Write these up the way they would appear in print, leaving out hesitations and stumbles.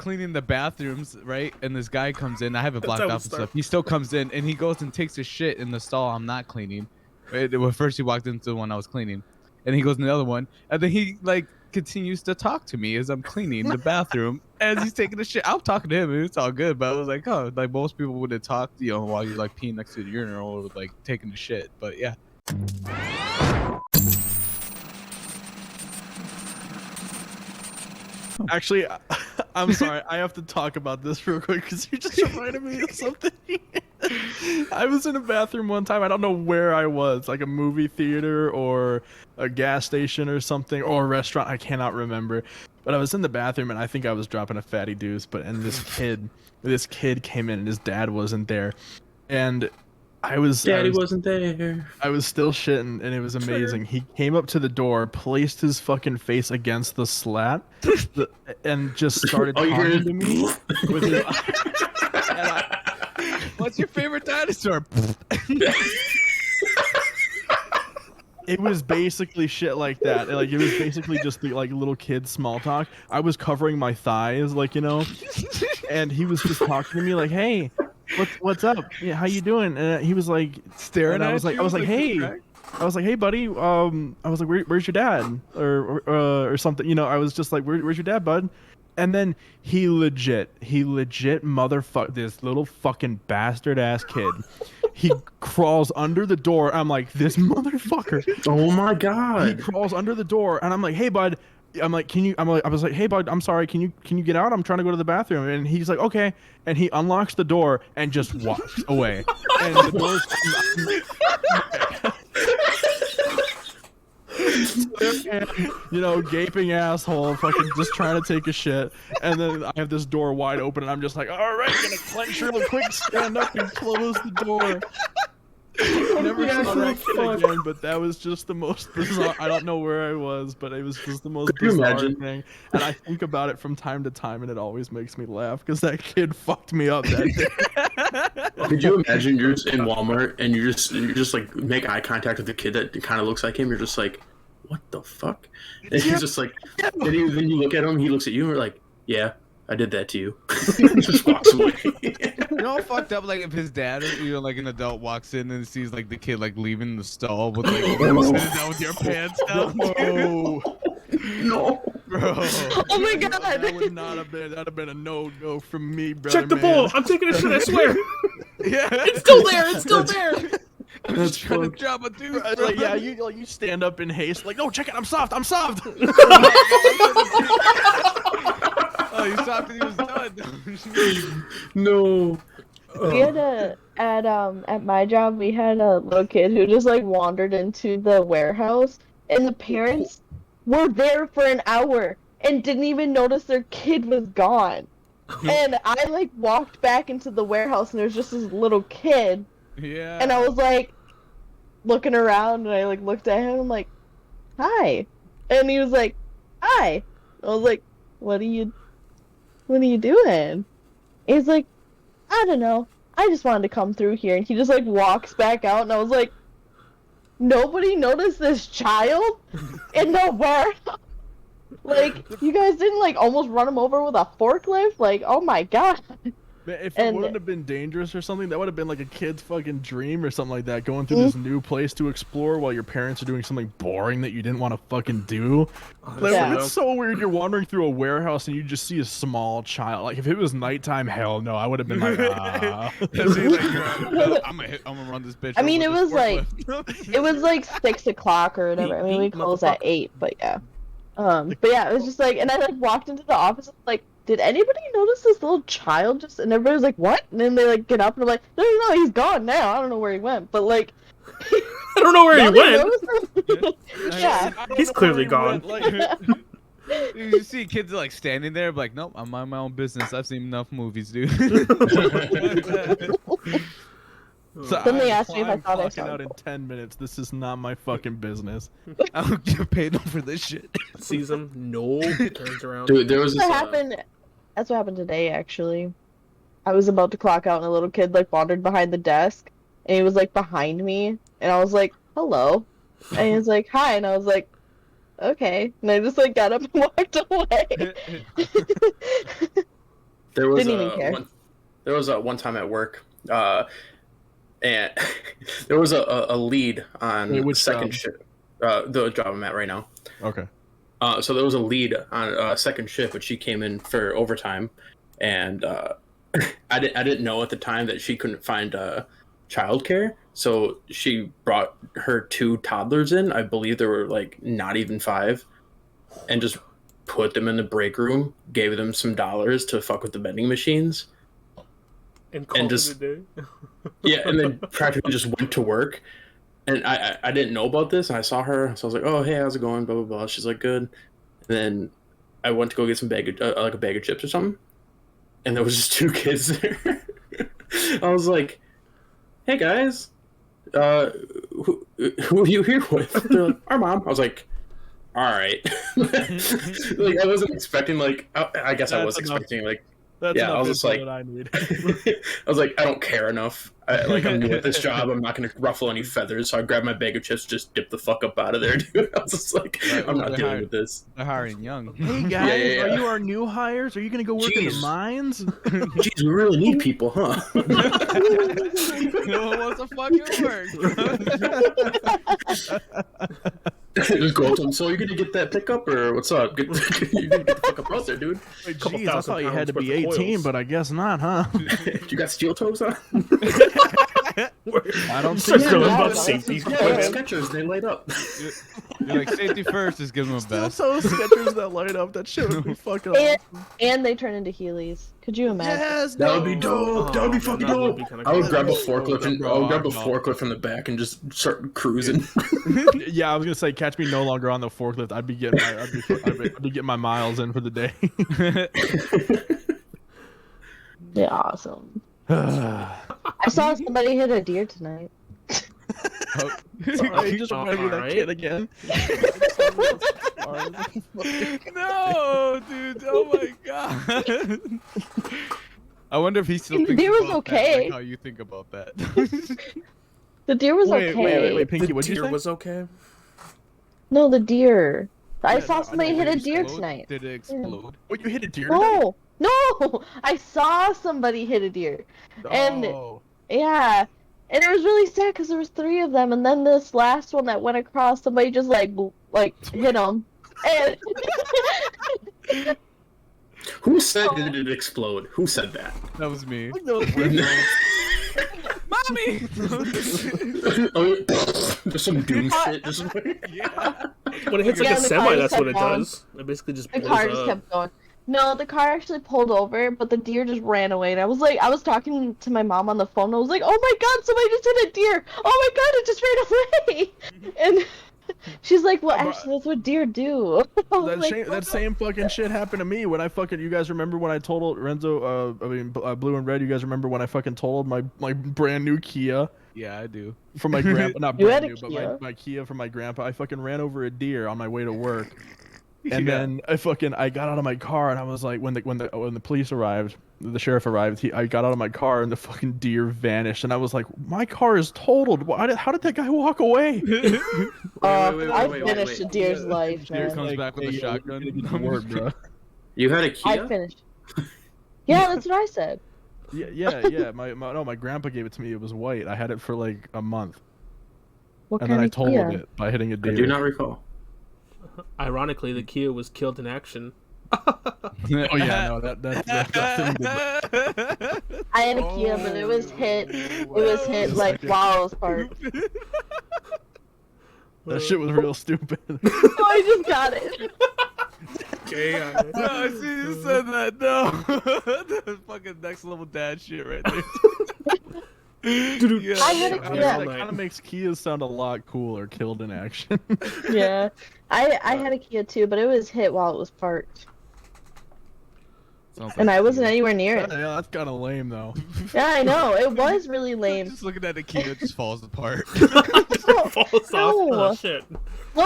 cleaning the bathrooms, right? And this guy comes in. I have it blocked how we off and start. stuff. He still comes in and he goes and takes a shit in the stall I'm not cleaning. Well, first he walked into the one I was cleaning, and he goes in the other one, and then he like continues to talk to me as I'm cleaning the bathroom as he's taking a shit. I'm talking to him and it's all good, but I was like, oh, like most people would have talked, while you're like peeing next to the urinal or like taking a shit. But yeah. Actually, I'm sorry. I have to talk about this real quick because you just reminded me of something. I was in a bathroom one time. I don't know where I was, like a movie theater or a gas station or something, or a restaurant. I cannot remember. But I was in the bathroom and I think I was dropping a fatty deuce. And this kid came in and his dad wasn't there, and Daddy wasn't there. I was still shitting, and it was amazing. He came up to the door, placed his fucking face against the slat, and just started talking to me with his. What's your favorite dinosaur? It was basically shit like that. Like, it was basically just the like little kid small talk. I was covering my thighs, and he was just talking to me like, "Hey, what's up? Yeah, how you doing?" And he was like Staring at I was like, "Hey." I was like, "Hey, buddy." I was like, "Where's your dad?" Or something. I was just like, "Where's your dad, bud?" And then he legit motherfucker, this little fucking bastard ass kid. He crawls under the door. I'm like, this motherfucker. Oh my god. He crawls under the door, and I'm like, "Hey, bud." I'm like, I was like, "Hey, bud, I'm sorry. Can you get out? I'm trying to go to the bathroom." And he's like, "Okay." And he unlocks the door and just walks away. And the door's gaping asshole, fucking just trying to take a shit. And then I have this door wide open, and I'm just like, "All right, gonna clench real quick, stand up and close the door." Never saw that kid again, but that was just the most bizarre. I don't know where I was, but it was just the most bizarre thing. And I think about it from time to time, and it always makes me laugh because that kid fucked me up that day. Could you imagine you're just in Walmart and you just like make eye contact with the kid that kind of looks like him? You're just like, "What the fuck?" And he's just like, then you look at him, he looks at you, and we're like, "Yeah, I did that to you." Just walks away. Fucked up, like if his dad or like an adult walks in and sees like the kid like leaving the stall with like sitting down with your pants down. No, bro. Oh my god, that would not have been. That'd have been a no from me, brother. Check the bowl. I'm taking a shit. I swear. Yeah, it's still there. It's still there. That's trying to drop a dude. Like, yeah, you stand up in haste, like, "No, check it. I'm soft. I'm soft." Oh, you soft and he was done. No. We had at my job we had a little kid who just like wandered into the warehouse, and the parents were there for an hour and didn't even notice their kid was gone. And I like walked back into the warehouse and there's just this little kid. Yeah. And I was like looking around and I like looked at him, I'm like, "Hi." And he was like, "Hi." I was like, What are you doing?" He's like, "I don't know. I just wanted to come through here." And he just like walks back out, and I was like, nobody noticed this child in the warehouse? Like, you guys didn't like almost run him over with a forklift? Like, oh my god. If it wouldn't have been dangerous or something, that would have been like a kid's fucking dream or something like that. Going through this new place to explore while your parents are doing something boring that you didn't want to fucking do. Like, it's so weird. You're wandering through a warehouse and you just see a small child. Like, if it was nighttime, hell no, I would have been like, ah. I'm gonna run this bitch. I mean, it was like 6 o'clock or whatever. I mean, we close at 8, but yeah. But yeah, it was just like, and I like walked into the office and like, "Did anybody notice this little child just?" And everybody was like, "What?" And then they like get up and I'm like, no, he's gone now. I don't know where he went, but like, I don't know where he went. Yeah, he's clearly gone. You see kids like standing there, like, "Nope, I'm mind my own business. I've seen enough movies, dude." So then they asked me if I thought I saw out in 10 minutes. This is not my fucking business. I don't get paid for this shit. Sees him, no, turns around. Dude, there was this. That's what happened today, actually. I was about to clock out, and a little kid like wandered behind the desk, and he was like behind me, and I was like, "Hello," and he was like, "Hi," and I was like, "Okay," and I just like got up and walked away. There was Didn't even care. one time at work, and there was a lead on Wait, which second job? shift. The job I'm at right now. Okay. So there was a lead on second shift, but she came in for overtime, and I didn't know at the time that she couldn't find childcare, so she brought her 2 toddlers in. I believe they were like not even 5, and just put them in the break room, gave them some dollars to fuck with the vending machines. And called just- it a day. Yeah, and then practically just went to work. And I didn't know about this, and I saw her, so I was like, "Oh, hey, how's it going?" Blah blah blah. She's like, "Good." And then I went to go get some like a bag of chips or something, and there was just 2 kids there. I was like, "Hey guys, who are you here with?" They're like, "Our mom." I was like, "All right." Like I wasn't expecting I guess I was That's enough. expecting That's Yeah, I enough was just info like- that I need. I was like, I don't care enough. I'm new at this job. I'm not going to ruffle any feathers. So I grabbed my bag of chips, just dip the fuck up out of there, dude. I was just like, Right, I'm not they're dealing hired. with this. They're hiring young. Hey guys, yeah. are you our new hires? Are you gonna go work in the Jeez. mines? Jeez, we really need people, huh? No one wants to fucking work. Just go up to them. So you're going to get that pickup or what's up? You're going to get the fuck up out there, dude. Wait, Couple geez, I thousand thought you had to pounds be worth of 18, coils. but I guess not, huh? You got steel toes on? I don't Start see going that. about Yeah, safety Yeah, like equipment. Skechers, they light up. You're like safety first. Just give them a Still best. so Skechers that light up. That shit would be fucking And, awesome. and they turn into Heelys. Could you imagine? Yes, That would be dope. That would be Oh, fucking that would dope. be kinda I would cool. grab a That's so forklift and dope, I would bro. grab a I'm not- forklift from the back and just start cruising. Yeah, I was gonna say, catch me no longer on the forklift. I'd be getting I'd be getting my miles in for the day. Yeah, awesome. Sorry, I saw somebody hit a deer tonight. just remember that Alright. kid again. No, dude. Oh my god. I wonder if he still The thinks deer was about that, okay. like how you think about that. The deer was Wait, okay. wait, Pinky, The what'd you deer say? was okay. No, the deer. I Yeah, saw no, I somebody know, hit did a it deer Explode? tonight. Did it explode? What, you hit a deer? tonight? No, no, I saw somebody hit a deer. And Oh. yeah, and it was really sad because there was 3 of them, and then this last one that went across, somebody just like hit him. And Who said did it explode? Who said that? That was me. I think that was weird. Mommy. Oh, there's some doom shit. Just Yeah. When it hits like Yeah, a the semi, car that's just what it kept going. does. It basically just the blows car just up. kept going. No, the car actually pulled over, but the deer just ran away. And I was talking to my mom on the phone. I was like, "Oh my god, somebody just hit a deer! Oh my god, it just ran away!" And she's like, "Well, actually, that's what deer do." I was like, That same fucking shit happened to me when I fucking. You guys remember when I totaled Renzo? Blue and Red. You guys remember when I fucking totaled my brand new Kia Yeah, I do. from my grandpa? Not You brand had a new, but Kia? my Kia from my grandpa. I fucking ran over a deer on my way to work. And Yeah. then I got out of my car and I was like, when the police arrived, the sheriff arrived. I got out of my car and the fucking deer vanished. And I was like, my car is totaled. How did that guy walk away? I wait, finished a deer's life, Deer man. comes back with a shotgun. Word, bro. You had a I Kia? finished. Yeah, that's what I said. Yeah. My grandpa gave it to me. It was white. I had it for like a month, What and kind then I of totaled Kia? it by hitting a I deer. do not recall. Ironically, the Kia was killed in action. Oh yeah, no, that's good. I had a Kia, but it was hit. It was hit like while I was parked. That shit was real stupid. Oh, I just got it. Okay, No, I see you said that. No, that's fucking next level dad shit right there. Yeah, I had a That Kia. kind of makes Kias sound a lot cooler. Killed in action. Yeah, I had a Kia too, but it was hit while it was parked, Sounds and like I wasn't Kia. anywhere near Yeah, it. that's kind of lame though. Yeah, I know. It was really lame. Just looking at the Kia, it just falls apart. falls No. off. Oh, shit. No,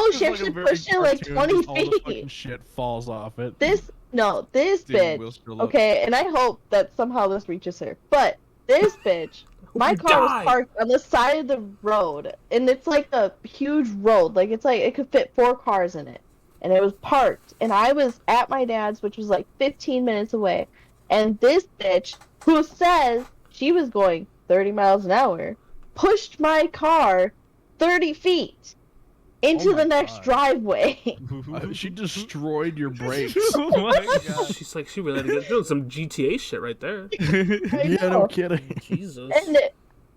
It's she like a actually very pushed it like cartoon, 20 just all the fucking feet. shit falls off it. This Steering bitch. wheel still up. Okay, and I hope that somehow this reaches her. But this bitch, my you car was die. parked on the side of the road, and it's like a huge road. Like it's like it could fit 4 cars in it, and it was parked. And I was at my dad's, which was like 15 minutes away, And this bitch, who says she was going 30 miles an hour, pushed my car 30 feet into Oh my the next God. driveway. She destroyed your brakes. Oh my God. She's like, she really had to get doing some GTA shit right there. I Yeah, know. no kidding. Jesus. And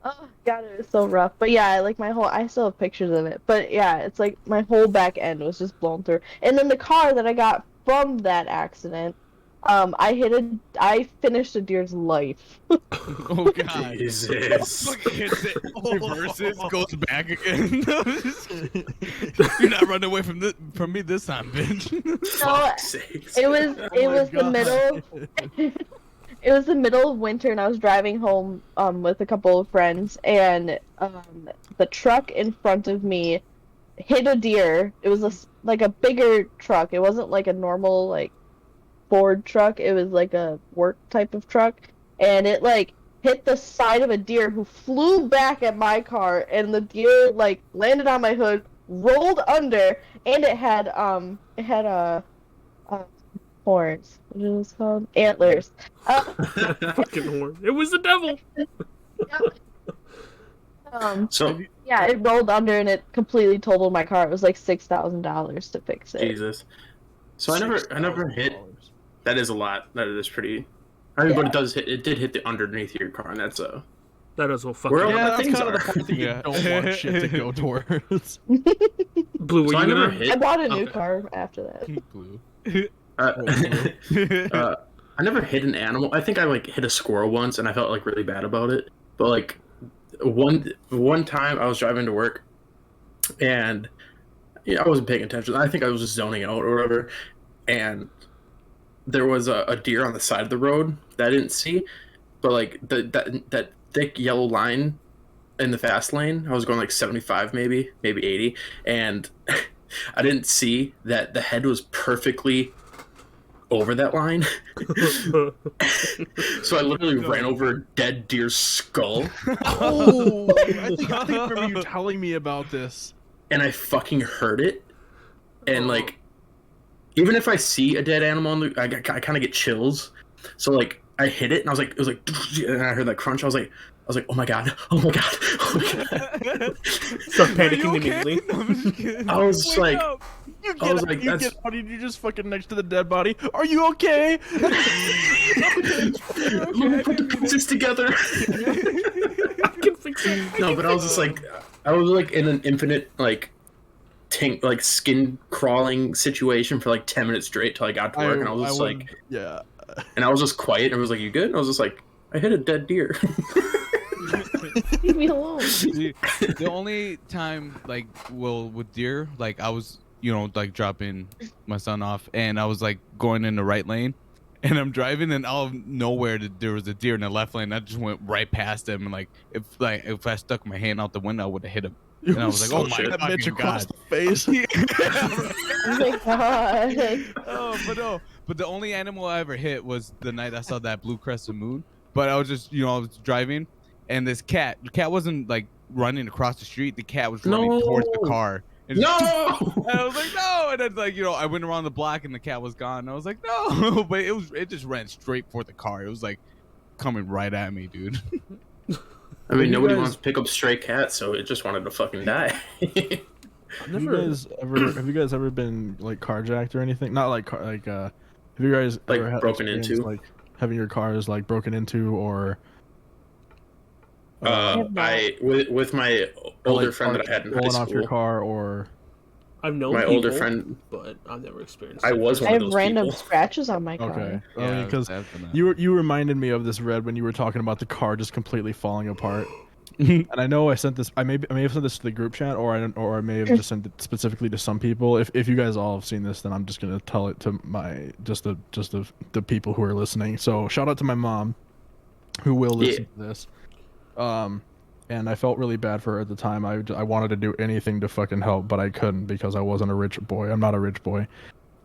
oh god, it was so rough. But yeah, like I still have pictures of it. But yeah, it's like my whole back end was just blown through. And then the car that I got from that accident, I finished a deer's life. Oh God. Jesus. Fucking hits it, reverses, goes back again. You're not running away from me this time, bitch. Fuck's sakes. It was the God. middle. It was the middle of winter, and I was driving home with a couple of friends, and the truck in front of me hit a deer. It was like a bigger truck. It wasn't like a normal like Ford truck. It was like a work type of truck, and it like hit the side of a deer who flew back at my car, and the deer like landed on my hood, rolled under, and it had a horns. What is it called? Antlers. Fucking horn. It was the devil. So, Yeah, it rolled under and it completely totaled my car. It was like $6,000 to fix it. Jesus. So I never hit. That is a lot. That is pretty. I mean, but it did hit the underneath your car, and that's a. That is what fucking. Where all Yeah, the that's things kind of the are. part that you Yeah. don't want shit to go towards. Blue, were So I you never gonna? hit. I bought a new Okay. car after that. Blue. I never hit an animal. I think I like hit a squirrel once, and I felt like really bad about it. But like one time, I was driving to work, and I wasn't paying attention. I think I was just zoning out or whatever, and there was a deer on the side of the road that I didn't see, but like that thick yellow line in the fast lane. I was going like 75, maybe 80, and I didn't see that the head was perfectly over that line. So I literally ran over a dead deer's skull, Oh, I think I remember you telling me about this. and I fucking heard it. And like, even if I see a dead animal, I kind of get chills. So like, I hit it, and I was like, it was like, and I heard that crunch. I was like, oh my god, oh my god, oh my god. Start Are you panicking okay? immediately. I'm just kidding. I was Wake like, up. You I was like, you that's- get out and you're just fucking next to the dead body. Are you okay? Let me put the pieces together. I can fix it. No, but I was just like, I was like in an infinite like skin crawling situation for like 10 minutes straight till I got to work, and I was just like, yeah. and I was just quiet. And I was like, "You good?" And I was just like, "I hit a dead deer." Leave me alone. See, the only time like with deer, like I was like dropping my son off, and I was like going in the right lane, and I'm driving, and out of nowhere there was a deer in the left lane. I just went right past him, and like if I stuck my hand out the window, I would have hit him. And I was like, Oh, oh my shit. That bitch fucking across god. the face. Oh my god. Oh, but no. But the only animal I ever hit was the night I saw that blue crescent moon. But I was just, I was driving, and the cat wasn't like running across the street. The cat was running No. towards the car. And No. and I was like, no. And then like, I went around the block and the cat was gone. And I was like, no. But it just ran straight for the car. It was like coming right at me, dude. I mean, you nobody guys- wants to pick up stray cats, so it just wanted to fucking die. Have you guys ever been like carjacked or anything? Not like have you guys Like, ever had broken experience, into? like having your cars like broken into or have not. With my older friend that I had in high rolling off your school. car or I've known My people, older friend, but I've never experienced. I it. was I one of have those random people. scratches on my car. okay. I Yeah, mean, because definitely. you reminded me of this, Red, when you were talking about the car just completely falling apart. And I know I sent this. I may have sent this to the group chat, or I may have just sent it specifically to some people. If you guys all have seen this, then I'm just gonna tell it to the people who are listening. So shout out to my mom, who will listen to this. And I felt really bad for her at the time. I wanted to do anything to fucking help, but I couldn't because I wasn't a rich boy. I'm not a rich boy.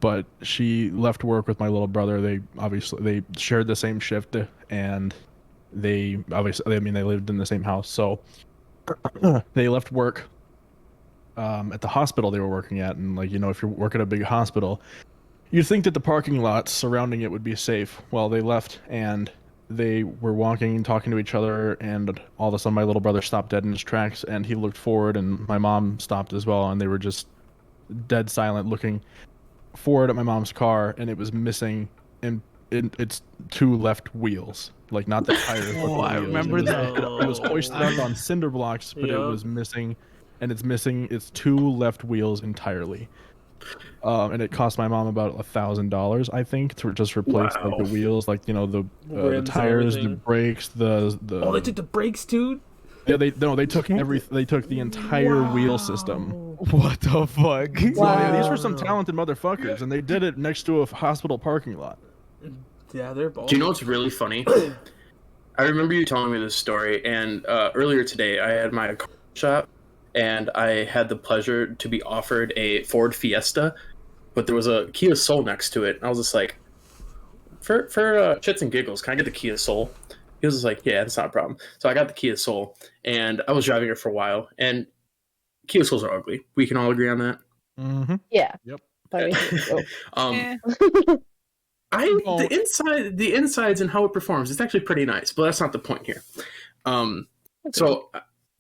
But she left work with my little brother. They shared the same shift, and they lived in the same house. So they left work at the hospital they were working at, and if you work at a big hospital, You'd think that the parking lots surrounding it would be safe. Well, they left and they were walking and talking to each other, and all of a sudden my little brother stopped dead in his tracks, and he looked forward, and my mom stopped as well, and they were just dead silent looking forward at my mom's car, and it was missing in its two left wheels. Like, not the tires, but the Oh, I wheels. remember It was- that. It was hoisted up on cinder blocks, but it Yup. was missing, and it's missing its two left wheels entirely. And it cost my mom about $1,000, I think, to just replace like the Wow. wheels, like the Rims and tires, the everything. brakes, the. Oh, they took the brakes, dude. Yeah, they took they took the entire wheel system. What the fuck? So, yeah, these were some Wow. talented motherfuckers, and they did it next to a hospital parking lot. Yeah, they're balls. Do you know what's really funny? I remember you telling me this story, and earlier today I had my car shop, and I had the pleasure to be offered a Ford Fiesta, but there was a Kia Soul next to it. And I was just like, for shits and giggles, can I get the Kia Soul? He was just like, yeah, that's not a problem. So I got the Kia Soul, and I was driving it for a while, and Kia Souls are ugly. We can all agree on that. Mm-hmm. Yeah. Yep. I mean, oh. Um, Oh. the insides and how it performs, it's actually pretty nice, but that's not the point here. So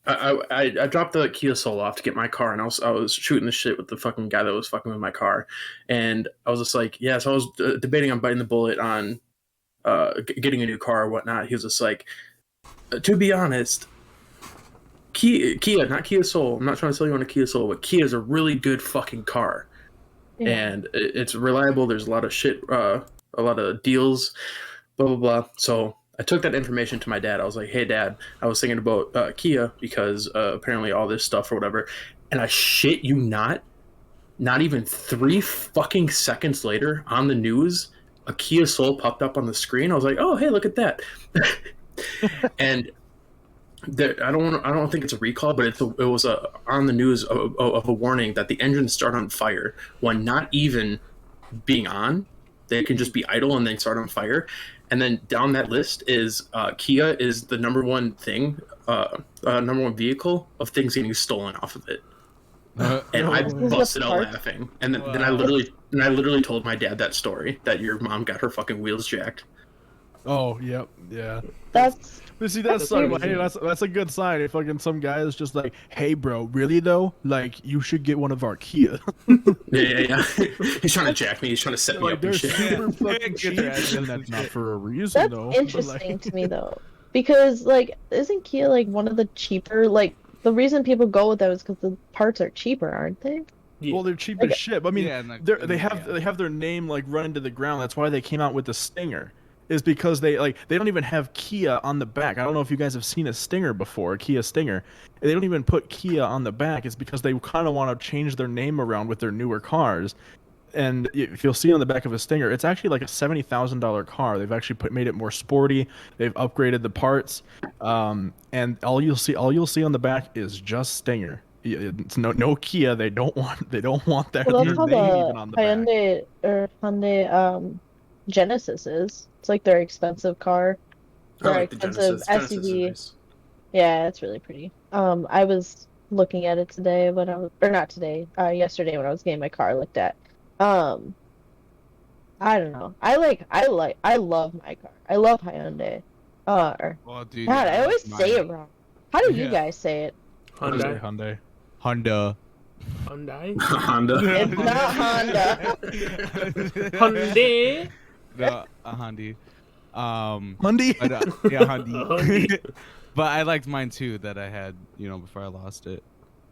I dropped the Kia Soul off to get my car, and I was shooting the shit with the fucking guy that was fucking with my car, and I was just like, yeah. So I was debating on biting the bullet on getting a new car or whatnot. He was just like, to be honest, Kia, not Kia Soul. I'm not trying to sell you on a Kia Soul, but Kia is a really good fucking car. Yeah. And it's reliable. There's a lot of shit, a lot of deals, blah blah blah. So I took that information to my dad. I was like, "Hey, Dad, I was thinking about Kia because apparently all this stuff or whatever." And I shit you not even 3 fucking seconds later on the news, a Kia Soul popped up on the screen. I was like, "Oh, hey, look at that!" And I don't think it's a recall, but it was on the news of a warning that the engines start on fire when not even being on. They can just be idle and then start on fire. And then down that list is Kia is the number one thing, number one vehicle of things getting stolen off of it. And I This is busted the out part- laughing. And then I literally told my dad that story, that your mom got her fucking wheels jacked. Oh, yep, yeah. That's But see, that's like, hey, that's a good sign. If fucking some guy is just like, hey, bro, really though? Like, you should get one of our Kia. Yeah. He's trying to jack me. He's trying to set me Like, up they're and shit. super fucking Get cheap, their ass and that's not for a reason that's though. but, interesting like- to me though, because like, isn't Kia like one of the cheaper? Like, the reason people go with that is because the parts are cheaper, aren't they? Yeah. Well, they're cheap Like- as shit. But, I mean, Yeah, and, like, they yeah. have their name like run into the ground. That's why they came out with the Stinger. Is because they don't even have Kia on the back. I don't know if you guys have seen a Stinger before, a Kia Stinger. They don't even put Kia on the back. It's because they kind of want to change their name around with their newer cars. And if you'll see on the back of a Stinger, it's actually like a $70,000 car. They've actually made it more sporty. They've upgraded the parts, and all you'll see on the back is just Stinger. It's no Kia. They don't want that Well, their that's how name the even on the back. Hyundai Genesis is. It's like their expensive car. I Their like the expensive Genesis. Genesis is SUV. nice. Yeah, it's really pretty. I was looking at it today when I was, or not today, yesterday when I was getting my car looked at. I don't know. I love my car. I love Hyundai. Oh, dude, God, yeah, I always mine. say it wrong. How do you Yeah. guys say it? Hyundai. Hyundai. Honda. Hyundai. Honda. It's not Honda. Hyundai. No, a Hyundai. Hyundai. But, yeah, Hyundai. Hyundai. But I liked mine too that I had, before I lost it.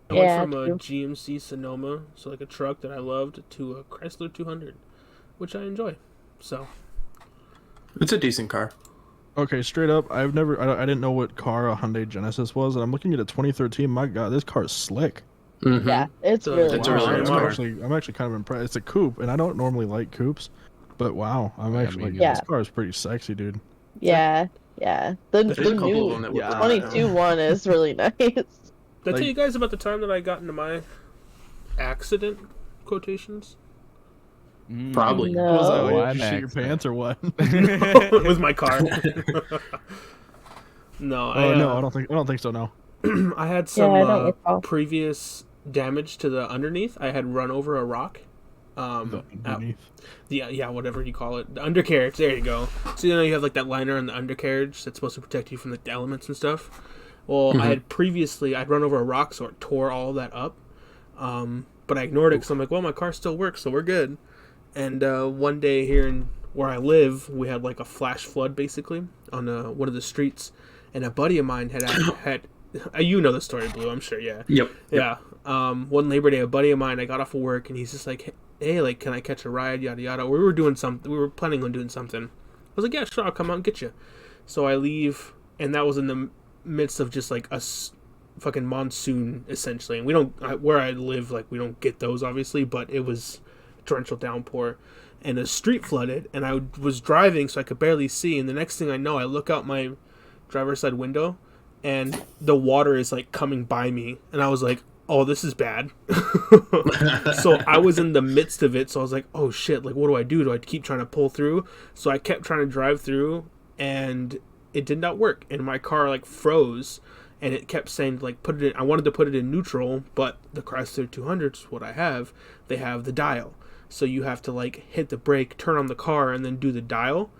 I went Yeah, from a true. GMC Sonoma, so like a truck that I loved, to a Chrysler 200, which I enjoy. So It's a decent car. Okay, straight up, I didn't know what car a Hyundai Genesis was, and I'm looking at a 2013. My God, this car is slick. Mm-hmm. Yeah, it's So really it's a Wow, really nice. nice car. I'm actually kind of impressed. It's a coupe, and I don't normally like coupes, but wow, I'm Yeah, actually me like, this neither. car is pretty sexy, dude. Yeah, yeah. The There's a couple new of them that would yeah. run right now. 22 one is really nice. did I Like- tell you guys about the time that I got into my accident quotations Probably. No. Was that Oh, like, I'm did you shit your accident. pants or what? with my car? No, No, I don't think so. No. I had some I don't recall. previous damage to the underneath. I had run over a rock, The underneath. Yeah, whatever you call it, the undercarriage. There you go. So you have like that liner on the undercarriage that's supposed to protect you from like, the elements and stuff. Well, I had previously I'd run over a rock, so it tore all that up. But I ignored it because I'm like, well, my car still works, so we're good. And one day here in where I live, we had like a flash flood basically on one of the streets, and a buddy of mine had you know the story, Blue, I'm sure, yeah. Yep. Yeah. One Labor Day, a buddy of mine, I got off of work, and he's just like, hey, like, can I catch a ride, yada yada. We were doing something. We were planning on doing something. I was like, yeah, sure, I'll come out and get you. So I leave, and that was in the midst of just like a fucking monsoon essentially. And we don't where I live, like we don't get those obviously, but it was torrential downpour, and the street flooded, and I was driving, so I could barely see. And the next thing I know, I look out my driver's side window, and the water is like coming by me, and I was like, oh, this is bad. So I was in the midst of it, so I was like, oh shit, like what do I do? Do I keep trying to pull through? So I kept trying to drive through, and it did not work, and my car like froze, and it kept saying like put it in. I wanted to put it in neutral, but the Chrysler 200s, what I have, they have the dial, so you have to like hit the brake, turn on the car, and then do the dial.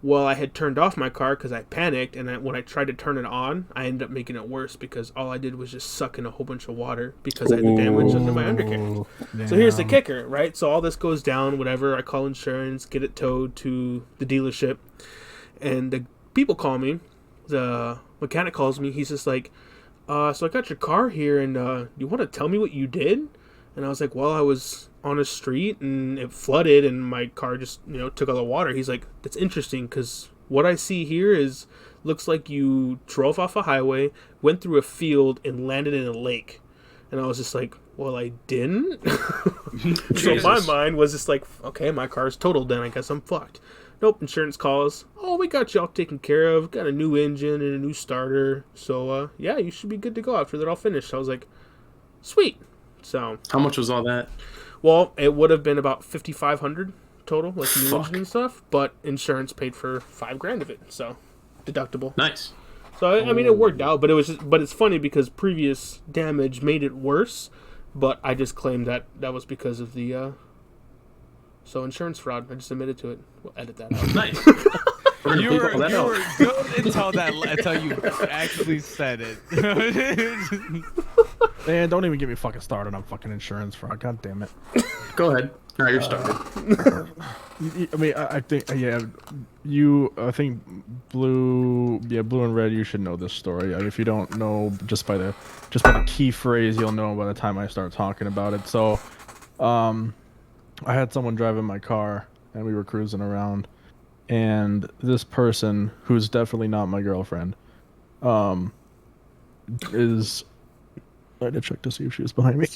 Well, I had turned off my car because I panicked, and when I tried to turn it on, I ended up making it worse because all I did was just suck in a whole bunch of water because I had the damage under my undercarriage. So here's the kicker, right? So all this goes down, whatever. I call insurance, get it towed to the dealership, and the people call me. The mechanic calls me. He's just like, so I got your car here, and you want to tell me what you did? And I was like, well, I was on a street and it flooded and my car just, took all the water. He's like, that's interesting because what I see here looks like you drove off a highway, went through a field, and landed in a lake. And I was just like, well, I didn't. So my mind was just like, okay, my car's totaled then. I guess I'm fucked. Nope, insurance calls. Oh, we got you all taken care of. Got a new engine and a new starter. So, yeah, you should be good to go after they're all finished. I was like, sweet. So how much was all that? Well, it would have been about $5,500 total, like new engine and stuff. But insurance paid for $5,000 of it, so deductible. Nice. So I mean, it worked out, but it's funny because previous damage made it worse. But I just claimed that was because of the so insurance fraud. I just admitted to it. We'll edit that out. Nice. You were good until you actually said it. Man, don't even get me fucking started on fucking insurance fraud. God damn it. Go ahead. All right, you're started. I mean, I think, I think blue and red, you should know this story. I mean, if you don't know, just by the key phrase, you'll know by the time I start talking about it. So, I had someone driving my car, and we were cruising around, and this person, who's definitely not my girlfriend, is... I had to check to see if she was behind me.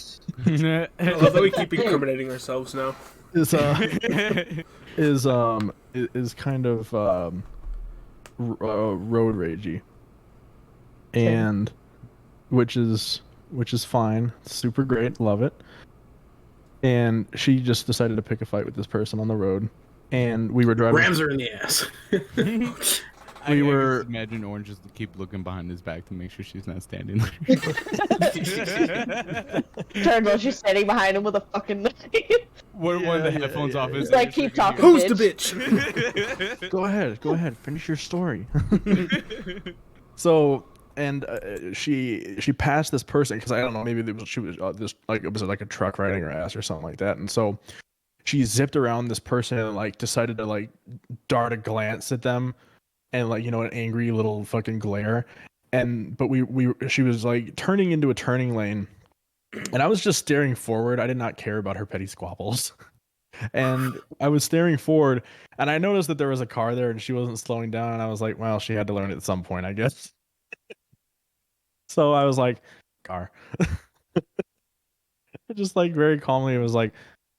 I love that we keep incriminating ourselves now. Is kind of road ragey, and which is fine, super great, love it. And she just decided to pick a fight with this person on the road, and we were driving. Rams her in the ass. I just imagine Orange just keep looking behind his back to make sure she's not standing there. Turns out she's standing behind him with a fucking knife. One of the headphones off his. He's like, keep talking. Who's the bitch? bitch? Go ahead, finish your story. So, and she passed this person because I don't know, maybe she was it was like a truck riding her ass or something like that, and so she zipped around this person and like decided to like dart a glance at them. And like, an angry little fucking glare, but she was like turning into a turning lane, and I was just staring forward. I did not care about her petty squabbles, and I was staring forward, and I noticed that there was a car there, and she wasn't slowing down, and I was like, well, she had to learn at some point, I guess. So I was like, car, just like very calmly, it was like,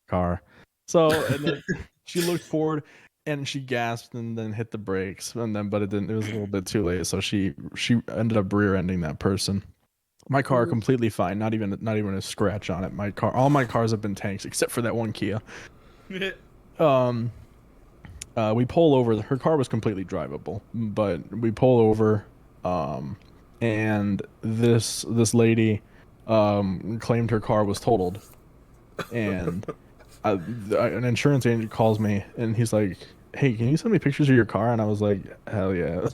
car. So and then she looked forward. And she gasped and then hit the brakes, but it didn't. It was a little bit too late, so she ended up rear-ending that person. My car completely fine, not even a scratch on it. All my cars have been tanks except for that one Kia. We pull over. Her car was completely drivable, but we pull over, and this lady claimed her car was totaled, and an insurance agent calls me and he's like, "Hey, can you send me pictures of your car?" And I was like, "Hell yeah!"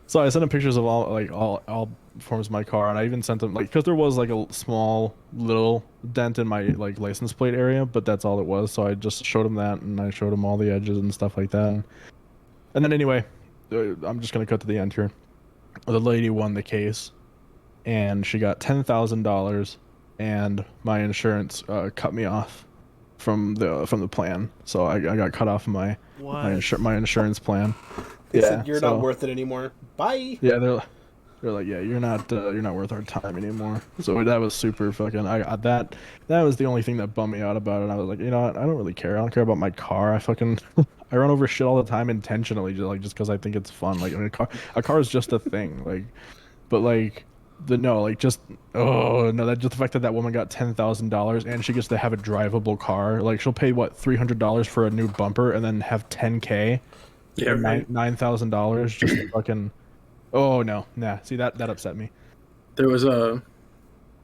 So I sent him pictures of all forms of my car, and I even sent him like because there was like a small little dent in my like license plate area, but that's all it was. So I just showed him that, and I showed him all the edges and stuff like that. And then anyway, I'm just gonna cut to the end here. The lady won the case, and she got $10,000, and my insurance cut me off from the plan. So I got cut off of my insurance plan. They Yeah, said you're so- not worth it anymore. Bye. Yeah, they're like, yeah, you're not worth our time anymore. So that was super fucking. That was the only thing that bummed me out about it. I was like, you know what? I don't really care. I don't care about my car. I fucking I run over shit all the time intentionally, just because I think it's fun. Like, I mean, a car is just a thing. Like, but like oh no, that just the fact that woman got $10,000 and she gets to have a drivable car. Like, she'll pay what $300 for a new bumper and then have 10K. Yeah, right. $9,000 just to fucking. Oh no, nah. See that upset me. There was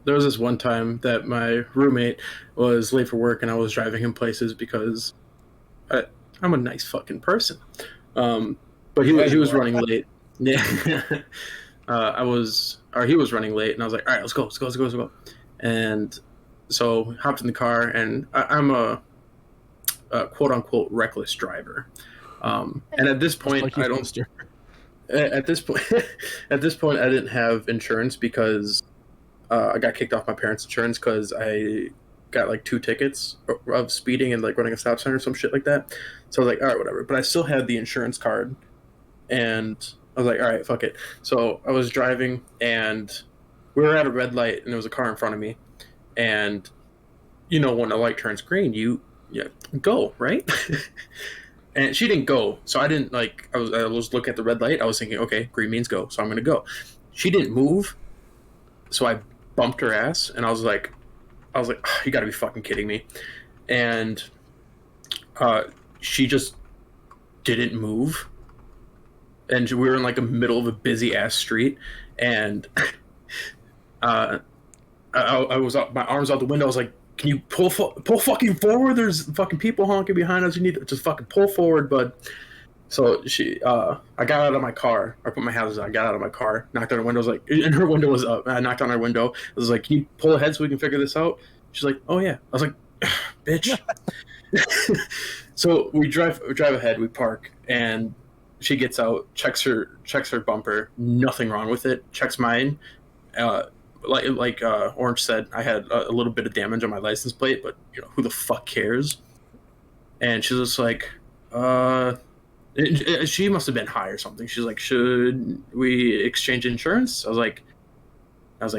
this one time that my roommate was late for work and I was driving him places because I'm a nice fucking person. But he was running late. Yeah. He was running late and I was like, all right, let's go. And so hopped in the car and I'm a quote unquote reckless driver. And at this point, Like I don't. sister. At this point, I didn't have insurance because I got kicked off my parents' insurance because I got like 2 tickets of speeding and like running a stop sign or some shit like that. So I was like, all right, whatever. But I still had the insurance card, and I was like, all right, fuck it. So I was driving and we were at a red light and there was a car in front of me, and when a light turns green, you go right. And she didn't go, so I didn't like. I was looking at the red light. I was thinking, okay, green means go, so I'm gonna go. She didn't move, so I bumped her ass, and I was like, oh, you got to be fucking kidding me. And she just didn't move, and we were in like the middle of a busy ass street, and I was up, my arms out the window. I was like, can you pull fucking forward? There's fucking people honking behind us. You need to just fucking pull forward, bud. So I got out of my car. I put my hands on. I got out of my car, knocked on her window. And her window was up. I knocked on her window. I was like, can you pull ahead so we can figure this out? She's like, oh yeah. I was like, bitch. So we drive ahead. We park, and she gets out, checks her bumper. Nothing wrong with it. Checks mine. Like Orange said, I had a little bit of damage on my license plate, but who the fuck cares? And she's just like, she must have been high or something. She's like, should we exchange insurance? I was like,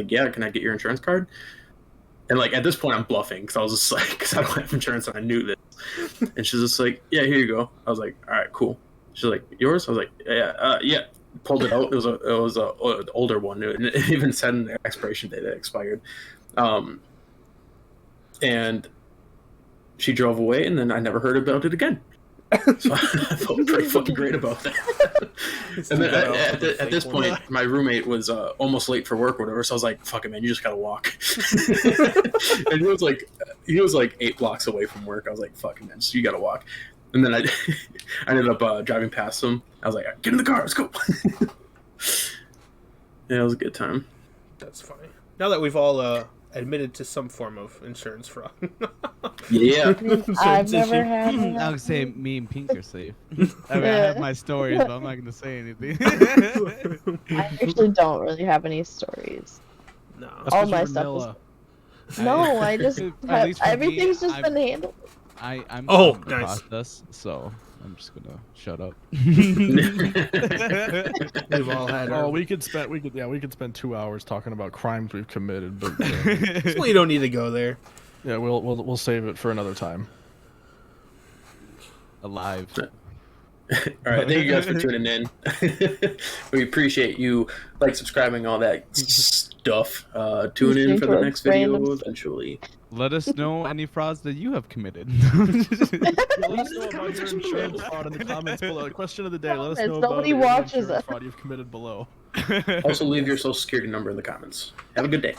yeah. Can I get your insurance card? And like at this point, I'm bluffing because I was just like, because I don't have insurance and I knew this. And she's just like, yeah, here you go. I was like, all right, cool. She's like, yours? I was like, yeah, yeah. Pulled it out. It was a older one, and it even said in the expiration date it expired. And she drove away, and then I never heard about it again. So I felt pretty fucking great about that. And then at this point, my roommate was almost late for work or whatever, so I was like, fuck it, man, you just gotta walk. And he was like 8 blocks away from work. I was like, fuck it, man, so you gotta walk. And then I ended up driving past him. I was like, get in the car, let's go. Yeah, it was a good time. That's funny. Now that we've all admitted to some form of insurance fraud. Yeah. I've never had I one. would say me and Pink are safe. I mean, I have my stories, but I'm not gonna say anything. I actually don't really have any stories. No. All my stuff is... No, I just At have... least for me, Everything's just been handled. I'm Oh, still in the nice. process, so I'm just gonna shut up. We've all had Oh, our... we could spend 2 hours talking about crimes we've committed, but Well, you don't need to go there. yeah, we'll save it for another time. Alive. All right, thank you guys for tuning in. We appreciate you subscribing, all that stuff. Tune in for the next video eventually. Let us know any frauds that you have committed. Let us know about your insurance fraud in the comments below. Question of the day: let us know about Nobody your watches insurance it. fraud you've committed below. Also, leave your social security number in the comments. Have a good day.